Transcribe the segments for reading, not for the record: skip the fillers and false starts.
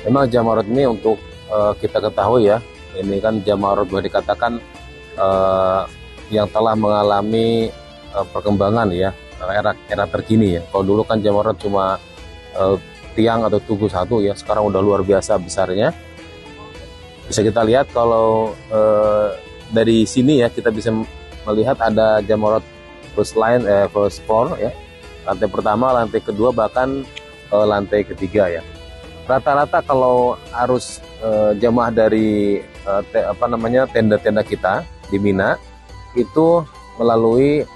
Memang Jamarat ini untuk kita ketahui ya, ini kan Jamarat boleh dikatakan yang telah mengalami perkembangan ya, era terkini ya. Kalau dulu kan Jamarat cuma tiang atau tugu satu ya, sekarang udah luar biasa besarnya. Bisa kita lihat kalau dari sini ya, kita bisa melihat ada Jamarat first floor ya, lantai pertama, lantai kedua, bahkan lantai ketiga ya. Rata-rata kalau arus jamaah dari tenda-tenda kita di Mina itu melalui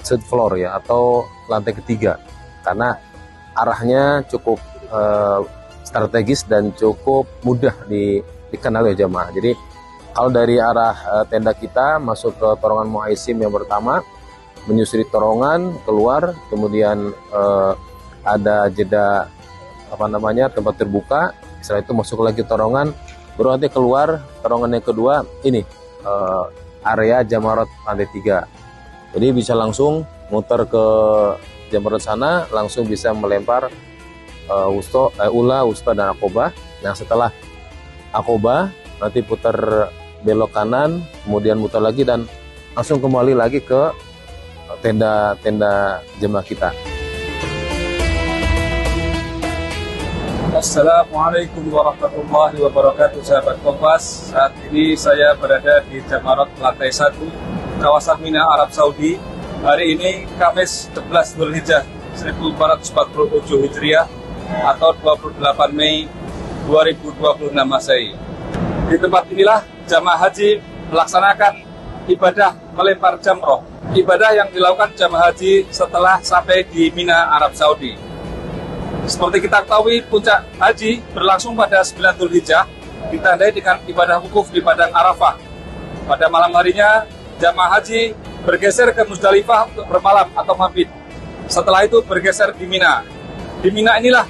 third floor ya, atau lantai ketiga, karena arahnya cukup strategis dan cukup mudah dikenal oleh jamaah. Jadi kalau dari arah tenda kita masuk ke torongan Muaisim yang pertama, menyusuri torongan keluar, kemudian ada jeda tempat terbuka. Setelah itu masuk lagi torongan, baru nanti keluar torongan yang kedua, ini area Jamarat lantai 3. Jadi bisa langsung muter ke Jamarat sana, langsung bisa melempar Ula, Wusta, dan Aqobah. Nah, setelah Aqobah nanti putar belok kanan, kemudian muter lagi dan langsung kembali lagi ke tenda jemaah kita. Assalamualaikum warahmatullahi wabarakatuh, sahabat Kompas. Saat ini saya berada di Jamarat lantai 1, kawasan Mina, Arab Saudi. Hari ini Kamis 11 Dzulhijjah 1447 Hijriah atau 28 Mei 2026 Masehi. Di tempat inilah jamaah haji melaksanakan ibadah melempar jamroh. Ibadah yang dilakukan jamaah haji setelah sampai di Mina, Arab Saudi. Seperti kita ketahui, puncak haji berlangsung pada 9 Dzulhijjah, ditandai dengan ibadah wukuf di Padang Arafah. Pada malam harinya, jamaah haji bergeser ke Musdalifah untuk bermalam atau mabit. Setelah itu bergeser di Mina. Di Mina inilah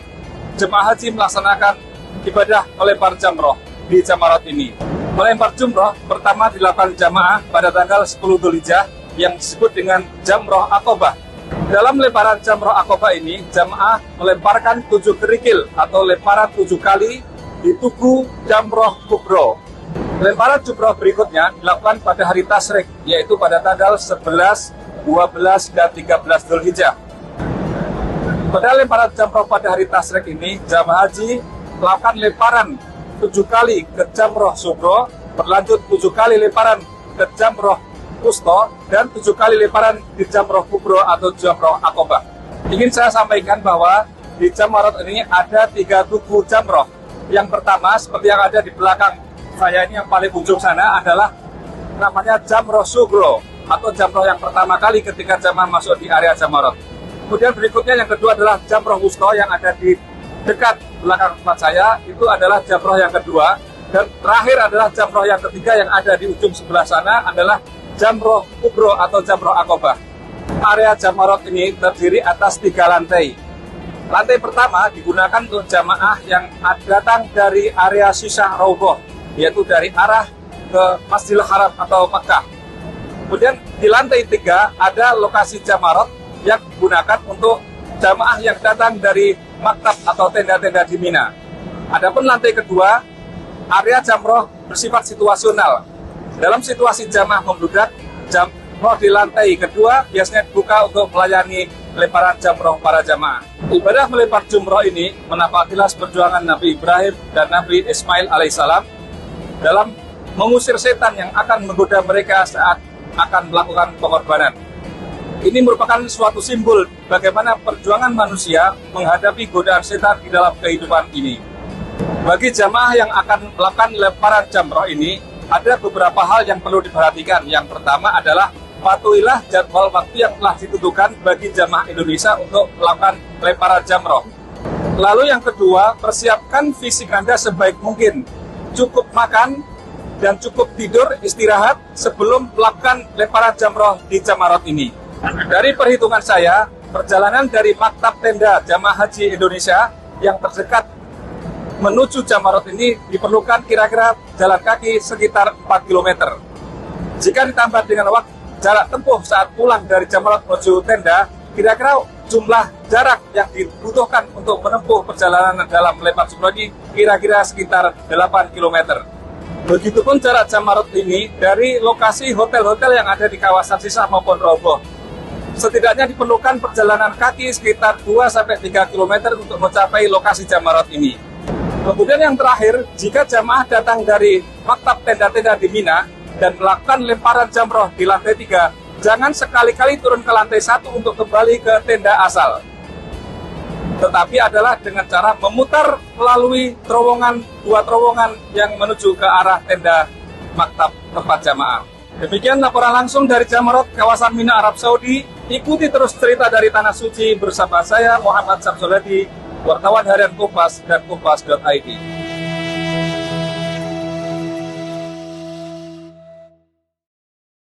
jemaah haji melaksanakan ibadah melempar jamroh di Jamarat ini. Melempar jumroh pertama dilakukan jamaah pada tanggal 10 Dzulhijjah yang disebut dengan Jamroh Aqobah. Dalam lemparan Jamroh Aqobah ini, jamaah melemparkan 7 kerikil atau lemparan 7 kali di tugu Jamroh Kubro. Lemparan jumroh berikutnya dilakukan pada hari Tasyrik, yaitu pada tanggal 11, 12, dan 13 Dzulhijjah. Pada lemparan jamroh pada hari Tasyrik ini, jamaah haji melakukan lemparan 7 kali ke Jamroh Sugro, berlanjut 7 kali lemparan ke Jamroh Wusto, dan 7 kali lemparan di Jamroh Kubro atau Jamroh Aqobah. Ingin saya sampaikan bahwa di Jamarat ini ada 3 tugu jamroh. Yang pertama, seperti yang ada di belakang saya ini, yang paling ujung sana adalah namanya Jamroh Sugro atau jamroh yang pertama kali ketika jamaah masuk di area Jamarat. Kemudian berikutnya yang kedua adalah Jamroh Wusto yang ada di dekat belakang tempat saya, itu adalah jamroh yang kedua. Dan terakhir adalah jamroh yang ketiga yang ada di ujung sebelah sana adalah Jamroh Kubro atau Jamroh Aqobah. Area Jamarat ini terdiri atas 3 lantai. Lantai pertama digunakan untuk jamaah yang datang dari area Shisah Raudhah, yaitu dari arah ke Masjidil Haram atau Makkah. Kemudian di lantai 3 ada lokasi Jamarat yang digunakan untuk jamaah yang datang dari maktab atau tenda-tenda di Mina. Adapun lantai kedua, area jamroh bersifat situasional. Dalam situasi jamaah membludak, jamroh di lantai kedua biasanya dibuka untuk melayani lemparan jamroh para jamaah. Ibadah melempar jumroh ini menapaktilas perjuangan Nabi Ibrahim dan Nabi Ismail alaihissalam dalam mengusir setan yang akan menggoda mereka saat akan melakukan pengorbanan. Ini merupakan suatu simbol bagaimana perjuangan manusia menghadapi godaan setan di dalam kehidupan ini. Bagi jamaah yang akan melakukan lemparan jamroh ini, ada beberapa hal yang perlu diperhatikan. Yang pertama adalah patuhilah jadwal waktu yang telah ditentukan bagi jamaah Indonesia untuk melakukan lemparan jamroh. Lalu yang kedua, persiapkan fisik Anda sebaik mungkin. Cukup makan dan cukup tidur, istirahat sebelum melakukan lemparan jamroh di Jamarat ini. Dari perhitungan saya, perjalanan dari maktab tenda jamaah haji Indonesia yang terdekat menuju Jamarat ini diperlukan kira-kira jalan kaki sekitar 4 km. Jika ditambah dengan waktu jarak tempuh saat pulang dari Jamarat menuju tenda, kira-kira jumlah jarak yang dibutuhkan untuk menempuh perjalanan dalam melempar jumroh ini kira-kira sekitar 8 km. Begitupun jarak Jamarot ini dari lokasi hotel-hotel yang ada di kawasan Sisa maupun Roboh. Setidaknya diperlukan perjalanan kaki sekitar 2-3 km untuk mencapai lokasi Jamarot ini. Kemudian yang terakhir, jika jamaah datang dari maktab tenda-tenda di Mina dan melakukan lemparan jamroh di lantai 3, jangan sekali-kali turun ke lantai 1 untuk kembali ke tenda asal. Tetapi adalah dengan cara memutar melalui dua terowongan yang menuju ke arah tenda maktab tempat jamaah. Demikian laporan langsung dari Jamarot, kawasan Mina, Arab Saudi. Ikuti terus cerita dari Tanah Suci bersama saya, Muhammad Samsuladi, wartawan harian Kompas dan Kompas.id.